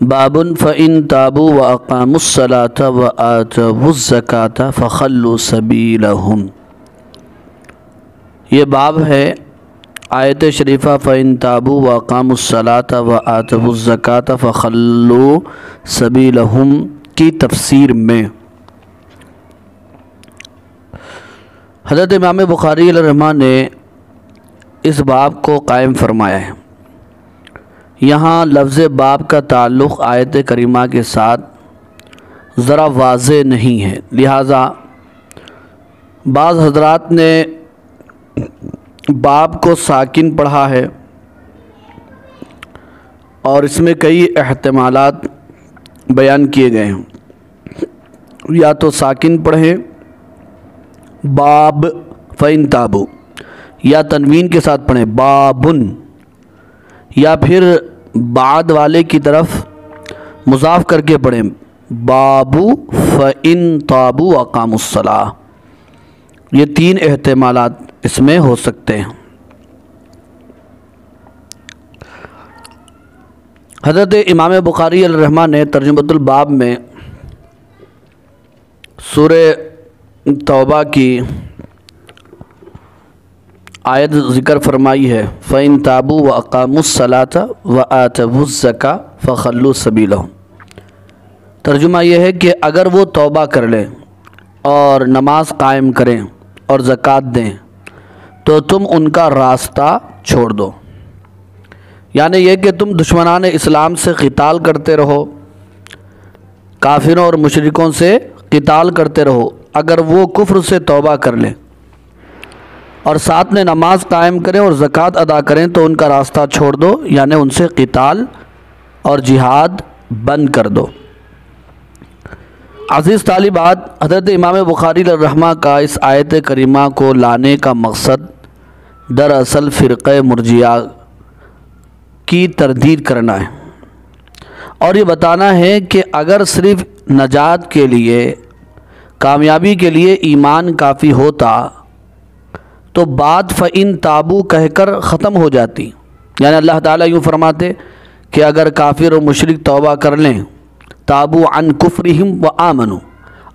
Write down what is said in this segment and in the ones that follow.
بابن فإن تابوا وأقاموا الصلاة وآتوا الزکاة فخلوا سبیلہم۔ یہ باب ہے آیت شریفہ فإن تابوا وأقاموا الصلاة وآتوا الزکاة فخلوا سبیلہم کی تفسیر میں۔ حضرت امام بخاری علیہ الرحمہ نے اس باب کو قائم فرمایا ہے۔ یہاں لفظ باب کا تعلق آیت کریمہ کے ساتھ ذرا واضح نہیں ہے، لہٰذا بعض حضرات نے باب کو ساکن پڑھا ہے اور اس میں کئی احتمالات بیان کیے گئے ہیں۔ یا تو ساکن پڑھیں باب فإن تابو، یا تنوین کے ساتھ پڑھیں بابن، یا پھر بعد والے کی طرف مضاف کر کے پڑھیں بابو فإن تابو وأقاموا الصلاة۔ یہ تین احتمالات اس میں ہو سکتے ہیں۔ حضرت امام بخاری علیہ الرحمہ نے ترجمۃ الباب میں سورہ توبہ کی آیت ذکر فرمائی ہے فإن تابوا وأقاموا الصلاة وآتوا الزکاة فخلوا سبیلہم۔ ترجمہ یہ ہے کہ اگر وہ توبہ کر لیں اور نماز قائم کریں اور زکوٰۃ دیں تو تم ان کا راستہ چھوڑ دو، یعنی یہ کہ تم دشمنان اسلام سے قتال کرتے رہو، کافروں اور مشرکوں سے قتال کرتے رہو۔ اگر وہ کفر سے توبہ کر لیں اور ساتھ میں نماز قائم کریں اور زکوٰۃ ادا کریں تو ان کا راستہ چھوڑ دو، یعنی ان سے قتال اور جہاد بند کر دو۔ عزیز طالبات، حضرت امام بخاری علیہ الرحمہ کا اس آیت کریمہ کو لانے کا مقصد دراصل فرقہ مرجئہ کی تردید کرنا ہے اور یہ بتانا ہے کہ اگر صرف نجات کے لیے، کامیابی کے لیے ایمان کافی ہوتا تو بات فإن تابو کہہ کر ختم ہو جاتی، یعنی اللہ تعالیٰ یوں فرماتے کہ اگر کافر و مشرک توبہ کر لیں، تابو عن کفرہم وآمنوا،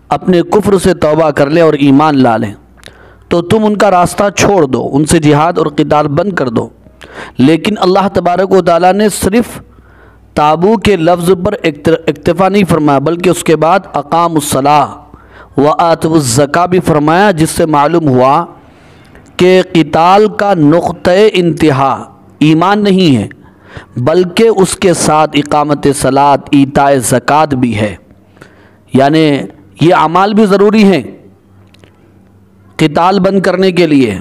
اپنے کفر سے توبہ کر لیں اور ایمان لا لیں تو تم ان کا راستہ چھوڑ دو، ان سے جہاد اور قتال بند کر دو۔ لیکن اللہ تبارک و تعالیٰ نے صرف تابو کے لفظ پر اکتفا نہیں فرمایا، بلکہ اس کے بعد اقاموا الصلاۃ وآتوا الزکاۃ بھی فرمایا، جس سے معلوم ہوا کہ قتال کا نقطہ انتہا ایمان نہیں ہے، بلکہ اس کے ساتھ اقامت صلاۃ، ایتاء زکوٰۃ بھی ہے، یعنی یہ اعمال بھی ضروری ہیں قتال بند کرنے کے لیے۔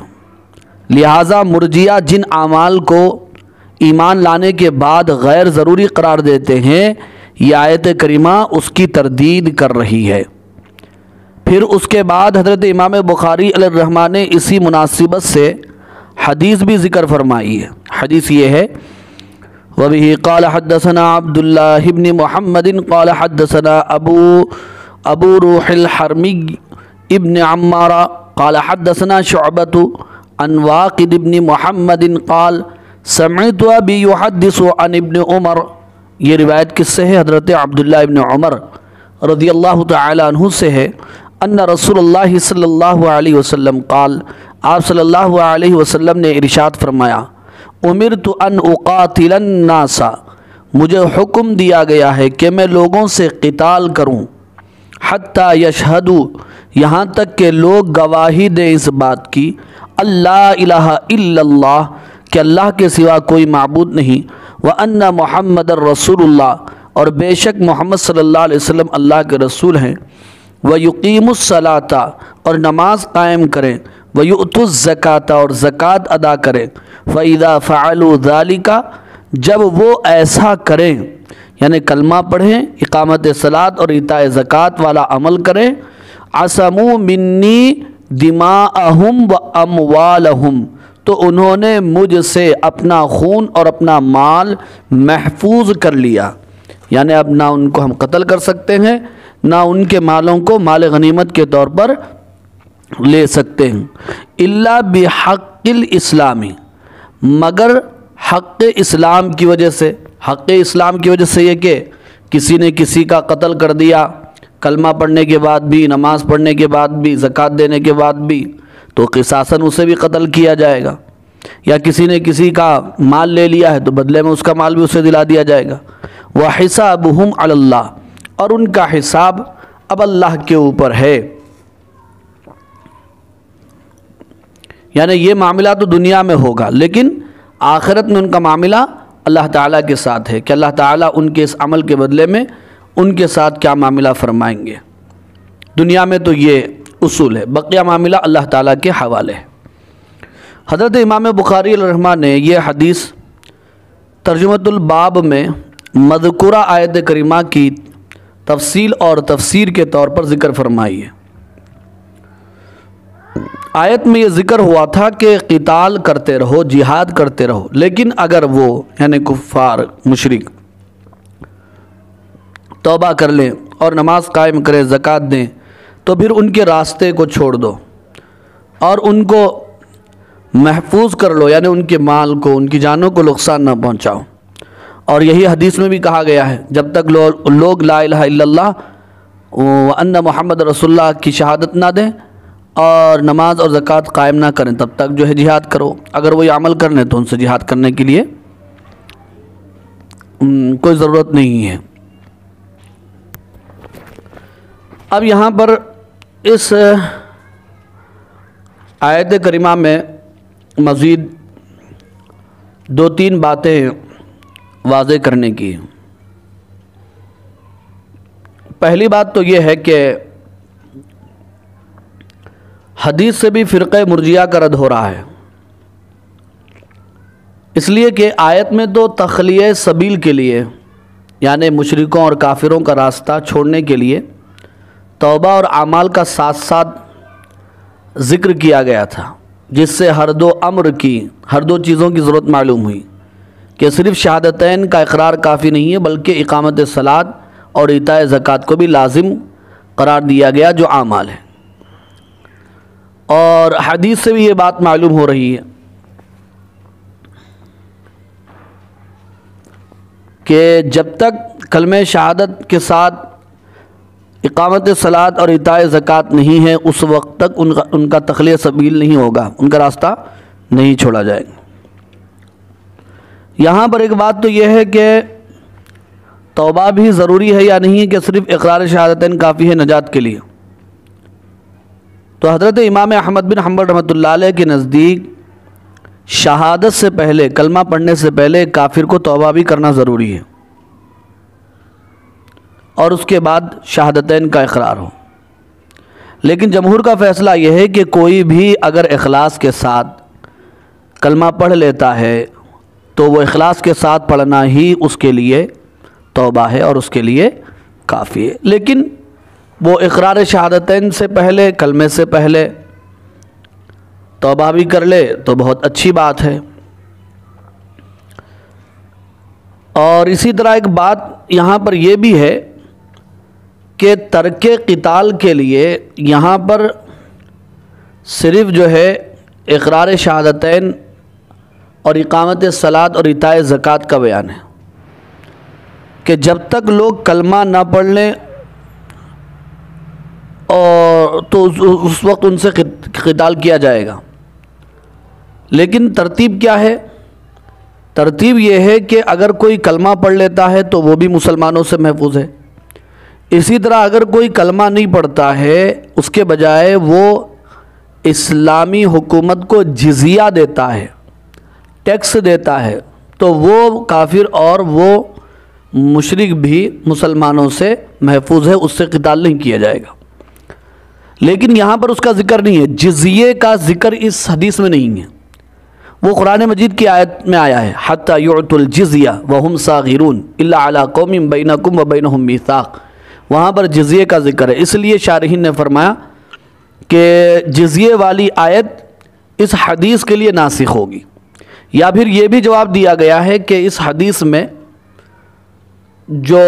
لہٰذا مرجئہ جن اعمال کو ایمان لانے کے بعد غیر ضروری قرار دیتے ہیں، یہ آیت کریمہ اس کی تردید کر رہی ہے۔ پھر اس کے بعد حضرت امام بخاری علیہ الرحمہ نے اسی مناسبت سے حدیث بھی ذکر فرمائی ہے۔ حدیث یہ ہے وَبِهِ قَالَ حَدَّثَنَا عَبْدُ اللَّهِ بْنِ مُحَمَّدٍ قَالَ حَدَّثَنَا أبو روح الحرمي ابن عمارة قال حدثنا شعبة عن واقد بن محمد قال سمعت ابی یحدث عن ابن عمر۔ یہ روایت کس سے ہے؟ حضرت عبداللہ ابن عمر رضی اللہ تعالی عنہ سے ہے۔ ان رسول اللہ صلی اللہ علیہ وسلم قال، آپ صلی اللہ علیہ وسلم نے ارشاد فرمایا امرت ان اقاتل الناس، مجھے حکم دیا گیا ہے کہ میں لوگوں سے قتال کروں، حتی یشہدوا، یہاں تک کہ لوگ گواہی دیں اس بات کی اللہ الہ الا اللہ، کہ اللہ کے سوا کوئی معبود نہیں، وَأَنَّ مُحَمَّدَ الرَّسُولُ اللَّهِ، اور بے شک محمد صلی اللہ علیہ وسلم اللہ کے رسول ہیں، وَيُقِيمُ الصَّلَاةَ، اور نماز قائم کریں، وَيُؤْتُوا الزَّكَاةَ، اور زکوٰۃ ادا کریں، فَإِذَا فَعَلُوا ذَلِكَ، جب وہ ایسا کریں، یعنی کلمہ پڑھیں، اقامت صلاۃ اور ایتاء زکوٰۃ والا عمل کریں، عَصَمُوا مِنِّي دِمَاءَهُمْ وَأَمْوَالَهُمْ، تو انہوں نے مجھ سے اپنا خون اور اپنا مال محفوظ کر لیا، یعنی اب نہ ان کو ہم قتل کر سکتے ہیں، نہ ان کے مالوں کو مال غنیمت کے طور پر لے سکتے ہیں، الا بحق الاسلامی، مگر حق اسلام کی وجہ سے۔ حق اسلام کی وجہ سے یہ کسی نے کسی کا قتل کر دیا کلمہ پڑھنے کے بعد بھی، نماز پڑھنے کے بعد بھی، زکوٰۃ دینے کے بعد بھی، تو قصاصاً اسے بھی قتل کیا جائے گا۔ یا کسی نے کسی کا مال لے لیا ہے تو بدلے میں اس کا مال بھی اسے دلا دیا جائے گا۔ وَحِسَابُهُمْ عَلَى اللَّهِ، اور ان کا حساب اب اللہ کے اوپر ہے۔ یعنی یہ معاملہ تو دنیا میں ہوگا، لیکن آخرت میں ان کا معاملہ اللہ تعالیٰ کے ساتھ ہے کہ اللہ تعالیٰ ان کے اس عمل کے بدلے میں ان کے ساتھ کیا معاملہ فرمائیں گے۔ دنیا میں تو یہ اصول ہے، بقیہ معاملہ اللہ تعالیٰ کے حوالے ہے۔ حضرت امام بخاری علیہ الرحمہ نے یہ حدیث ترجمۃ الباب میں مذکورہ آیت کریمہ کی تفصیل اور تفسیر کے طور پر ذکر فرمائی ہے۔ آیت میں یہ ذکر ہوا تھا کہ قتال کرتے رہو، جہاد کرتے رہو، لیکن اگر وہ یعنی کفار مشرک توبہ کر لیں اور نماز قائم کریں، زکوٰۃ دیں، تو پھر ان کے راستے کو چھوڑ دو اور ان کو محفوظ کر لو، یعنی ان کے مال کو، ان کی جانوں کو نقصان نہ پہنچاؤ۔ اور یہی حدیث میں بھی کہا گیا ہے جب تک لوگ لا الہ الا اللہ وان محمد رسول اللہ کی شہادت نہ دیں اور نماز اور زکوٰۃ قائم نہ کریں تب تک جو ہے جہاد کرو۔ اگر وہ یہ عمل کر لیں تو ان سے جہاد کرنے کے لیے کوئی ضرورت نہیں ہے۔ اب یہاں پر اس آیت کریمہ میں مزید دو تین باتیں واضح کرنے کی۔ پہلی بات تو یہ ہے کہ حدیث سے بھی فرقہ مرجیہ کا رد ہو رہا ہے، اس لیے کہ آیت میں تو تخلیہ سبیل کے لیے یعنی مشرکوں اور کافروں کا راستہ چھوڑنے کے لیے توبہ اور اعمال کا ساتھ ساتھ ذکر کیا گیا تھا، جس سے ہر دو چیزوں کی ضرورت معلوم ہوئی کہ صرف شہادتین کا اقرار کافی نہیں ہے، بلکہ اقامت صلاۃ اور ایتاء زکوٰۃ کو بھی لازم قرار دیا گیا جو اعمال ہے۔ اور حدیث سے بھی یہ بات معلوم ہو رہی ہے کہ جب تک کلمہ شہادت کے ساتھ اقامت صلاۃ اور ایتاء زکوٰۃ نہیں ہے اس وقت تک ان کا تخلیہ سبیل نہیں ہوگا، ان کا راستہ نہیں چھوڑا جائے گا۔ یہاں پر ایک بات تو یہ ہے کہ توبہ بھی ضروری ہے یا نہیں کہ صرف اقرار شہادتین کافی ہے نجات کے لیے؟ تو حضرت امام احمد بن حنبل رحمۃ اللہ علیہ کے نزدیک شہادت سے پہلے، کلمہ پڑھنے سے پہلے کافر کو توبہ بھی کرنا ضروری ہے اور اس کے بعد شہادتین کا اقرار ہو۔ لیکن جمہور کا فیصلہ یہ ہے کہ کوئی بھی اگر اخلاص کے ساتھ کلمہ پڑھ لیتا ہے تو وہ اخلاص کے ساتھ پڑھنا ہی اس کے لیے توبہ ہے اور اس کے لیے کافی ہے۔ لیکن وہ اقرار شہادتین سے پہلے، کلمے سے پہلے توبہ بھی کر لے تو بہت اچھی بات ہے۔ اور اسی طرح ایک بات یہاں پر یہ بھی ہے کہ ترک قتال کے لیے یہاں پر صرف جو ہے اقرار شہادتین اور اقامت صلاۃ اور ایتاء زکوٰۃ کا بیان ہے کہ جب تک لوگ کلمہ نہ پڑھ لیں اور تو اس وقت ان سے قتال کیا جائے گا۔ لیکن ترتیب کیا ہے؟ ترتیب یہ ہے کہ اگر کوئی کلمہ پڑھ لیتا ہے تو وہ بھی مسلمانوں سے محفوظ ہے، اسی طرح اگر کوئی کلمہ نہیں پڑھتا ہے اس کے بجائے وہ اسلامی حکومت کو جزیہ دیتا ہے، ٹیکس دیتا ہے، تو وہ کافر اور وہ مشرک بھی مسلمانوں سے محفوظ ہے، اس سے قتال نہیں کیا جائے گا۔ لیکن یہاں پر اس کا ذکر نہیں ہے، جزیے کا ذکر اس حدیث میں نہیں ہے، وہ قرآن مجید کی آیت میں آیا ہے حتی یعطوا الجزیہ وہم صاغرون الا علی قوم بینکم وبینہم میثاق، وہاں پر جزیے کا ذکر ہے۔ اس لیے شارحین نے فرمایا کہ جزیے والی آیت اس حدیث کے لیے ناسخ ہوگی، یا پھر یہ بھی جواب دیا گیا ہے کہ اس حدیث میں جو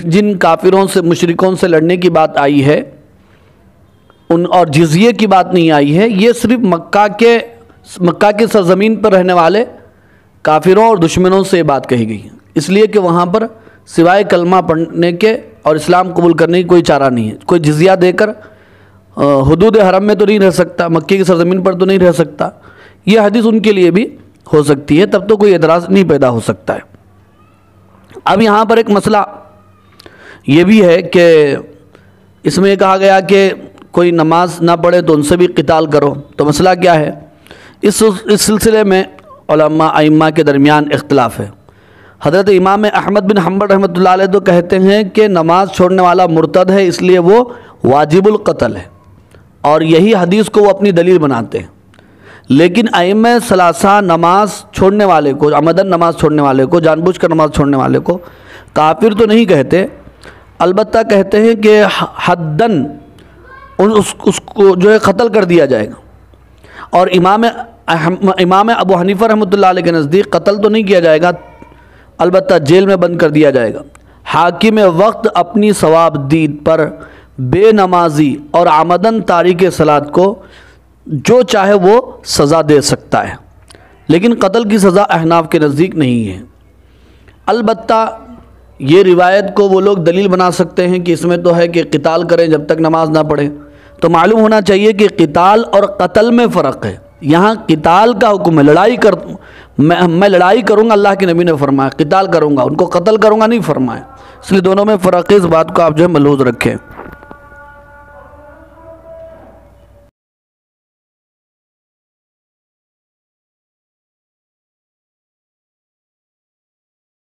جن کافروں سے، مشرکوں سے لڑنے کی بات آئی ہے ان اور جزیے کی بات نہیں آئی ہے، یہ صرف مکہ کے سرزمین پر رہنے والے کافروں اور دشمنوں سے یہ بات کہی گئی ہے، اس لیے کہ وہاں پر سوائے کلمہ پڑھنے کے اور اسلام قبول کرنے کی کوئی چارہ نہیں ہے۔ کوئی جزیہ دے کر حدود حرم میں تو نہیں رہ سکتا، مکے کی سرزمین پر تو نہیں رہ سکتا۔ یہ حدیث ان کے لیے بھی ہو سکتی ہے، تب تو کوئی اعتراض نہیں پیدا ہو سکتا ہے۔ اب یہاں پر ایک مسئلہ یہ بھی ہے کہ اس میں یہ کہا گیا کہ کوئی نماز نہ پڑھے تو ان سے بھی قتال کرو، تو مسئلہ کیا ہے؟ اس سلسلے میں علماء ائمہ کے درمیان اختلاف ہے۔ حضرت امام احمد بن حنبل رحمۃ اللہ علیہ تو کہتے ہیں کہ نماز چھوڑنے والا مرتد ہے، اس لیے وہ واجب القتل ہے، اور یہی حدیث کو وہ اپنی دلیل بناتے ہیں۔ لیکن ائمہ ثلاثہ نماز چھوڑنے والے کو، عمدن نماز چھوڑنے والے کو، جان بوجھ کر نماز چھوڑنے والے کو کافر تو نہیں کہتے، البتہ کہتے ہیں کہ حدن اس کو جو ہے قتل کر دیا جائے گا۔ اور امام ابو حنیفہ رحمۃ اللہ علیہ کے نزدیک قتل تو نہیں کیا جائے گا، البتہ جیل میں بند کر دیا جائے گا۔ حاکم وقت اپنی ثواب دید پر بے نمازی اور عمدن تارک صلاۃ کو جو چاہے وہ سزا دے سکتا ہے، لیکن قتل کی سزا احناف کے نزدیک نہیں ہے۔ البتہ یہ روایت کو وہ لوگ دلیل بنا سکتے ہیں کہ اس میں تو ہے کہ قتال کریں جب تک نماز نہ پڑھیں، تو معلوم ہونا چاہیے کہ قتال اور قتل میں فرق ہے۔ یہاں قتال کا حکم ہے، میں لڑائی کروں گا، اللہ کے نبی نے فرمایا قتال کروں گا، ان کو قتل کروں گا نہیں فرمایا، اس لیے دونوں میں فرق ہے۔ اس بات کو آپ جو ہے ملحوظ رکھیں۔